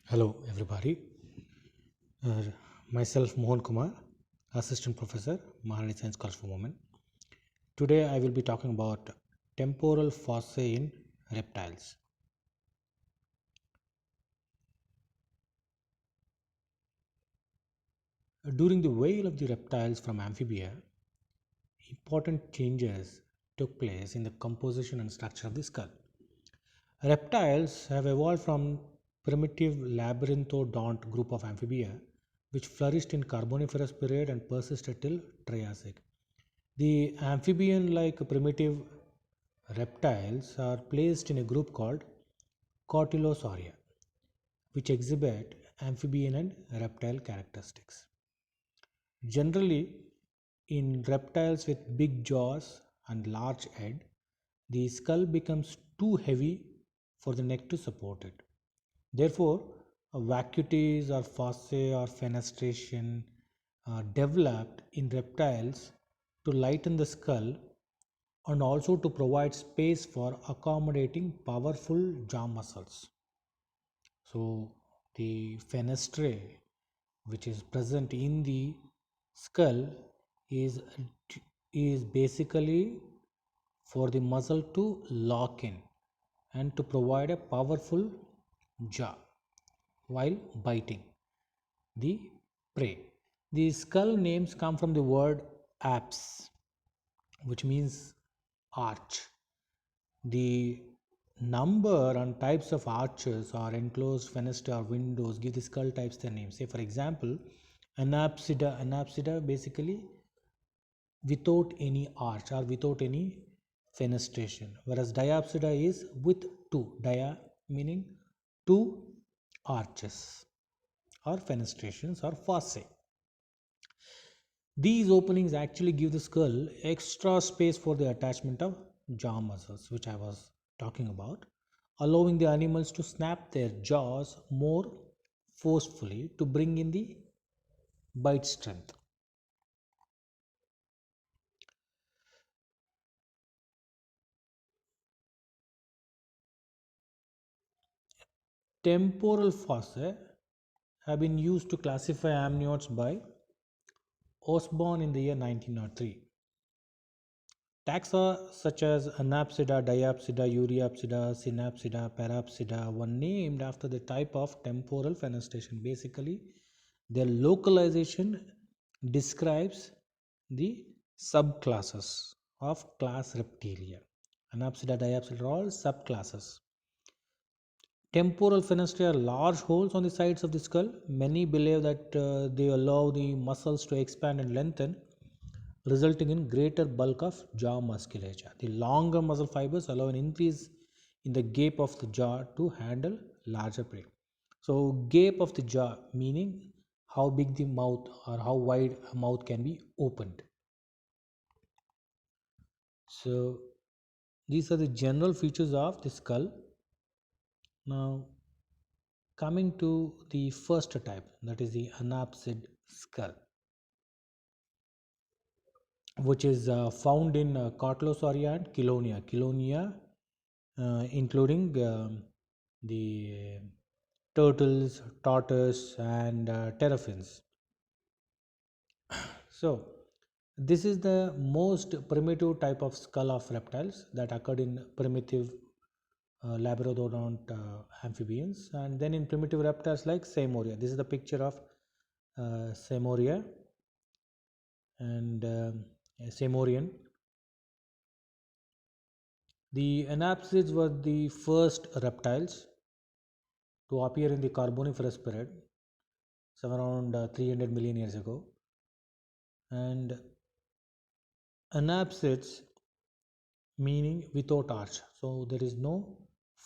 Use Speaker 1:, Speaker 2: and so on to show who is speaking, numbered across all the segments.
Speaker 1: Hello, everybody. Uh, Myself, Mohan Kumar, Assistant Professor, Maharani Science College for Women. Today, I will be talking about temporal fossae in reptiles. During the whale of the reptiles from amphibia, important changes took place in the composition and structure of the skull. Reptiles have evolved from primitive labyrinthodont group of amphibia, which flourished in Carboniferous period and persisted till Triassic. The amphibian-like primitive reptiles are placed in a group called Cortylosauria, which exhibit amphibian and reptile characteristics. Generally, in reptiles with big jaws and large head, the skull becomes too heavy for the neck to support it. Therefore, vacuities or fossae or fenestration are developed in reptiles to lighten the skull and also to provide space for accommodating powerful jaw muscles. So, the fenestrae, which is present in the skull, is is basically for the muscle to lock in and to provide a powerful jaw while biting the prey. The skull names come from the word apse, which means arch. The number and types of arches or enclosed fenestra or windows give the skull types their names. Say, for example, anapsida basically without any arch or without any fenestration, whereas diapsida is with two, dia meaning two arches or fenestrations or fossae. These openings actually give the skull extra space for the attachment of jaw muscles, which I was talking about, allowing the animals to snap their jaws more forcefully to bring in the bite strength. Temporal fossae have been used to classify amniotes by Osborn in the year 1903. Taxa such as Anapsida, Diapsida, Euryapsida, Synapsida, Parapsida were named after the type of temporal fenestration. Basically, their localization describes the subclasses of class Reptilia. Anapsida, Diapsida are all subclasses. Temporal fenestrae are large holes on the sides of the skull. Many believe that they allow the muscles to expand and lengthen, resulting in greater bulk of jaw musculature. The longer muscle fibers allow an increase in the gape of the jaw to handle larger prey. So, gape of the jaw meaning how big the mouth or how wide a mouth can be opened. So, these are the general features of the skull. Now, coming to the first type, that is the anapsid skull, which is found in Cortylosauria and Chelonia. Chelonia, including the turtles, tortoise, and terrapins. So, this is the most primitive type of skull of reptiles that occurred in primitive labradodont amphibians, and then in primitive reptiles like Samoria. This is the picture of Samoria and Samorian. The anapsids were the first reptiles to appear in the Carboniferous period, some around 300 million years ago. And anapsids meaning without arch. So there is no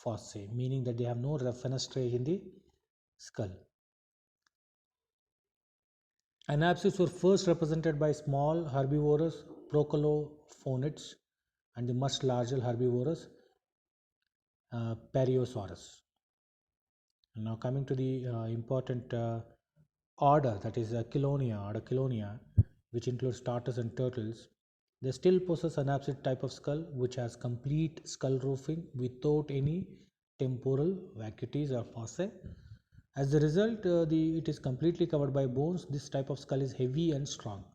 Speaker 1: fossae, meaning that they have no fenestrae in the skull. Anapsids were first represented by small herbivorous procolophonids and the much larger herbivorous Periosaurus. And now coming to the important order, that is Chelonia or Chelonia, which includes tortoise and turtles. They still possess an anapsid type of skull which has complete skull roofing without any temporal vacuities or fossae. As a result, it is completely covered by bones. This type of skull is heavy and strong.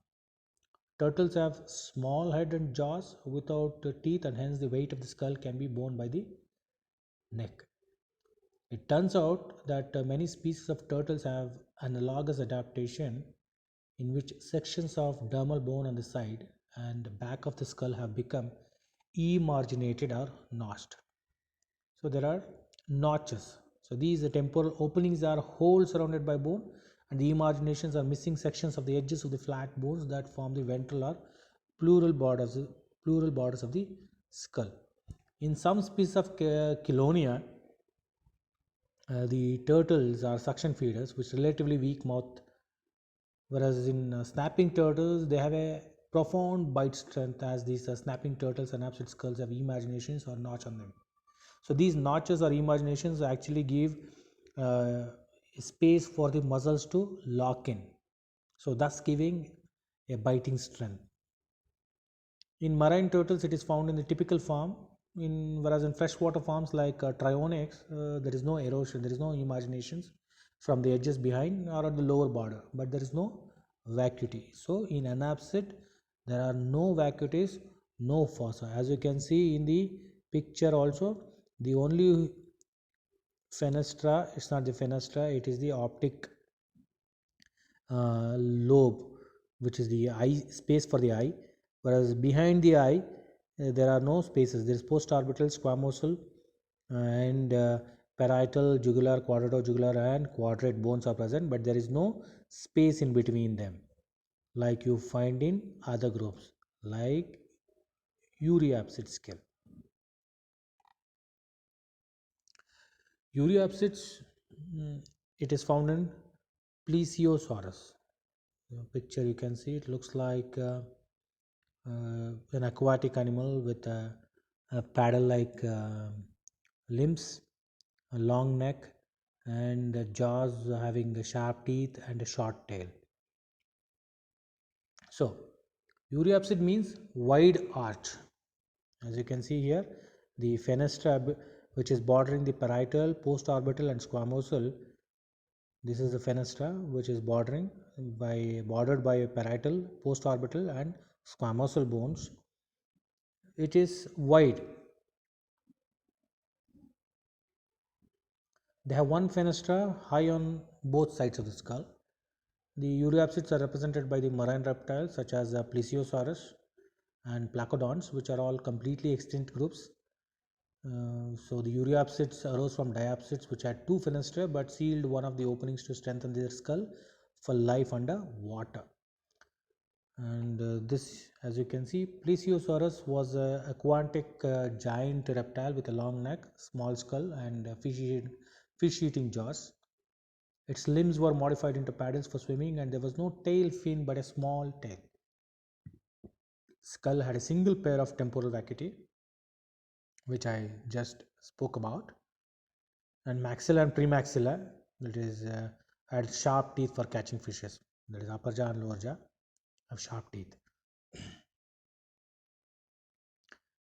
Speaker 1: Turtles have small head and jaws without teeth, and hence the weight of the skull can be borne by the neck. It turns out that many species of turtles have analogous adaptation in which sections of dermal bone on the side and back of the skull have become emarginated or notched. So there are notches. So these temporal openings are holes surrounded by bone, and the emarginations are missing sections of the edges of the flat bones that form the ventral or pleural borders of the skull. In some species of Chelonia, the turtles are suction feeders with relatively weak mouth, whereas in snapping turtles they have a profound bite strength, as these snapping turtles and apsid skulls have imaginations or notch on them. So these notches or imaginations actually give uh, space for the muscles to lock in, so thus giving a biting strength. In marine turtles, it is found in the typical form. Whereas in freshwater forms like Trionyx, there is no erosion, there is no imaginations from the edges behind or at the lower border, but there is no vacuity. So in anapsid, there are no vacuities, no fossa. As you can see in the picture also, the only fenestra, it's not the fenestra, it is the optic lobe, which is the eye space for the eye, whereas behind the eye there are no spaces. There is postorbital, squamosal, and parietal, jugular, quadratojugular, and quadrate bones are present, but there is no space in between them like you find in other groups like Euryapsid skull. Euryapsids, it is found in Plesiosaurus. The picture you can see, it looks like an aquatic animal with a paddle like limbs, a long neck, and jaws having the sharp teeth and a short tail. So, Euryapsid means wide arch. As you can see here, the fenestra, which is bordering the parietal, postorbital, and squamosal. This is the fenestra, which is bordered by parietal, postorbital, and squamosal bones. It is wide. They have one fenestra high on both sides of the skull. The euryapsids are represented by the marine reptiles such as Plesiosaurus and Placodons, which are all completely extinct groups. So the euryapsids arose from diapsids, which had two fenestra but sealed one of the openings to strengthen their skull for life under water. And this, as you can see, Plesiosaurus was a aquatic giant reptile with a long neck, small skull, and fish-eating jaws. Its limbs were modified into paddles for swimming, and there was no tail fin but a small tail. Skull had a single pair of temporal vacuity, which I just spoke about, and maxilla and premaxilla, that is, had sharp teeth for catching fishes. That is, upper jaw and lower jaw have sharp teeth.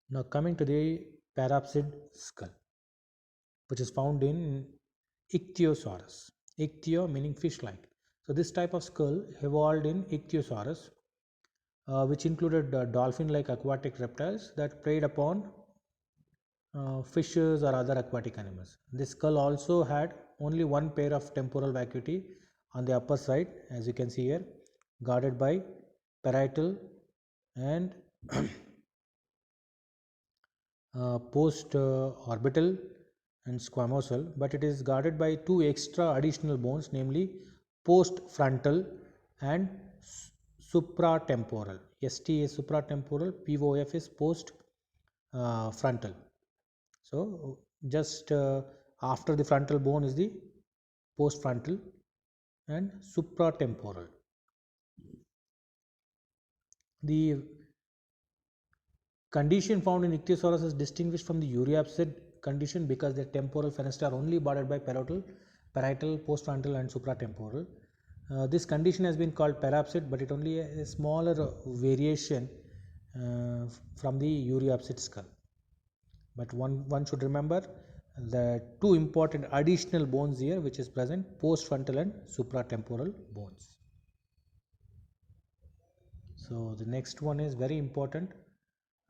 Speaker 1: Now coming to the parapsid skull, which is found in Ichthyosaurus. Ichthyo meaning fish-like. So this type of skull evolved in Ichthyosaurus, which included dolphin-like aquatic reptiles that preyed upon fishes or other aquatic animals. This skull also had only one pair of temporal vacuity on the upper side, as you can see here, guarded by parietal and post orbital and squamosal, but it is guarded by two extra additional bones, namely post frontal and supratemporal. ST is supratemporal, POF is post frontal. So just after the frontal bone is the post frontal and supratemporal. The condition found in Ichthyosaurus is distinguished from the euryapsid condition because their temporal fenestra are only bordered by parietal, postfrontal, and supratemporal. This condition has been called parapsid, but it only a smaller variation from the euryapsid skull. But one should remember the two important additional bones here which is present, postfrontal and supratemporal bones. So the next one is very important,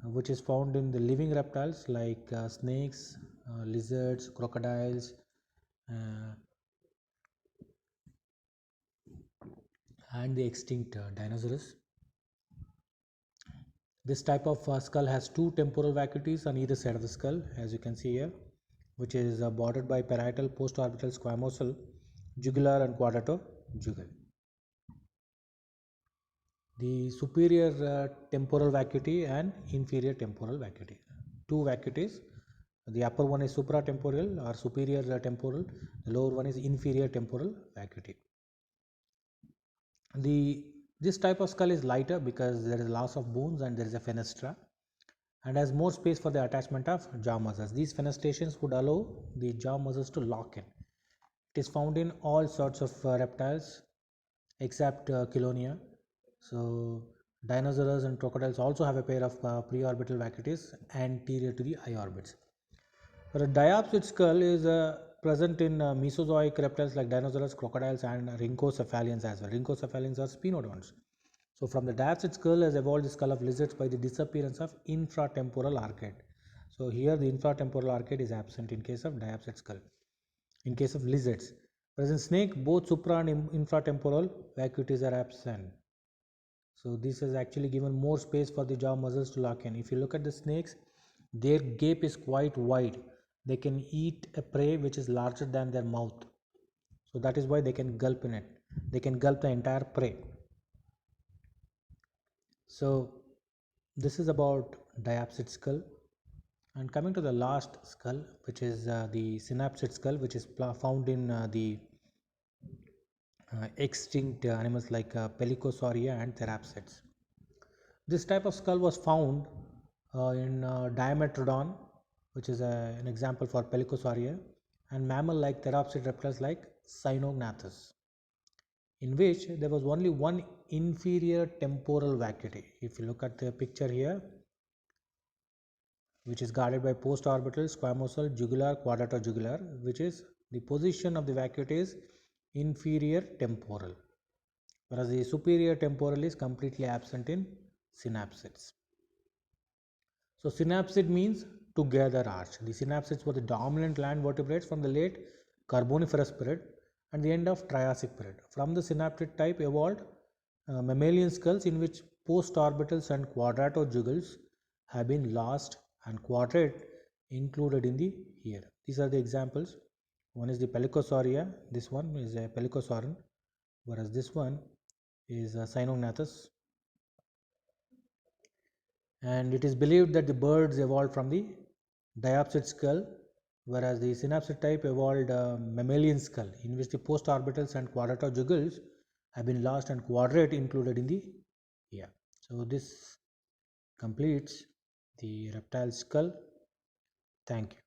Speaker 1: which is found in the living reptiles like snakes, lizards, crocodiles, uh, and the extinct dinosaurs. This type of skull has two temporal vacuities on either side of the skull, as you can see here, which is bordered by parietal, postorbital, squamosal, jugular and quadrato-jugal. The superior temporal vacuity and inferior temporal vacuity. Two vacuities. The upper one is supratemporal or superior temporal, the lower one is inferior temporal vacuity. This type of skull is lighter because there is loss of bones and there is a fenestra, and has more space for the attachment of jaw muscles. These fenestrations would allow the jaw muscles to lock in. It is found in all sorts of reptiles except Chelonia. So dinosaurs and crocodiles also have a pair of preorbital vacuities anterior to the eye orbits. But a diapsid skull is present in Mesozoic reptiles like dinosaurs, crocodiles, and rhynchocephalians as well. Rhynchocephalians are spinodonts. So from the diapsid skull has evolved the skull of lizards by the disappearance of infratemporal arcade. So here the infratemporal arcade is absent in case of diapsid skull. In case of lizards, whereas in snake both supra and infratemporal vacuities are absent. So this has actually given more space for the jaw muscles to lock in. If you look at the snakes, their gape is quite wide. They can eat a prey which is larger than their mouth. So that is why they can gulp in it. They can gulp the entire prey. So this is about diapsid skull. And coming to the last skull, which is the synapsid skull, which is found in the extinct animals like Pelicosauria and Therapsids. This type of skull was found in Dimetrodon, which is an example for Pelicosauria, and mammal like Therapsid reptiles like Cynognathus, in which there was only one inferior temporal vacuity. If you look at the picture here, which is guarded by postorbital, squamosal, jugular, quadrato-jugular, which is the position of the vacuity is inferior temporal, whereas the superior temporal is completely absent in synapsids. So synapsid means together arch. The synapsids were the dominant land vertebrates from the late Carboniferous period and the end of Triassic period. From the synapsid type evolved mammalian skulls in which postorbitals and quadrato-jugals have been lost and quadrate included in the here. These are the examples. One is the Pelicosauria, this one is a Pelicosauran, whereas this one is a Cynognathus. And it is believed that the birds evolved from the diapsid skull, whereas the synapsid type evolved mammalian skull in which the postorbitals and quadrato-jugals have been lost and quadrate included in the here. So this completes the reptile skull. Thank you.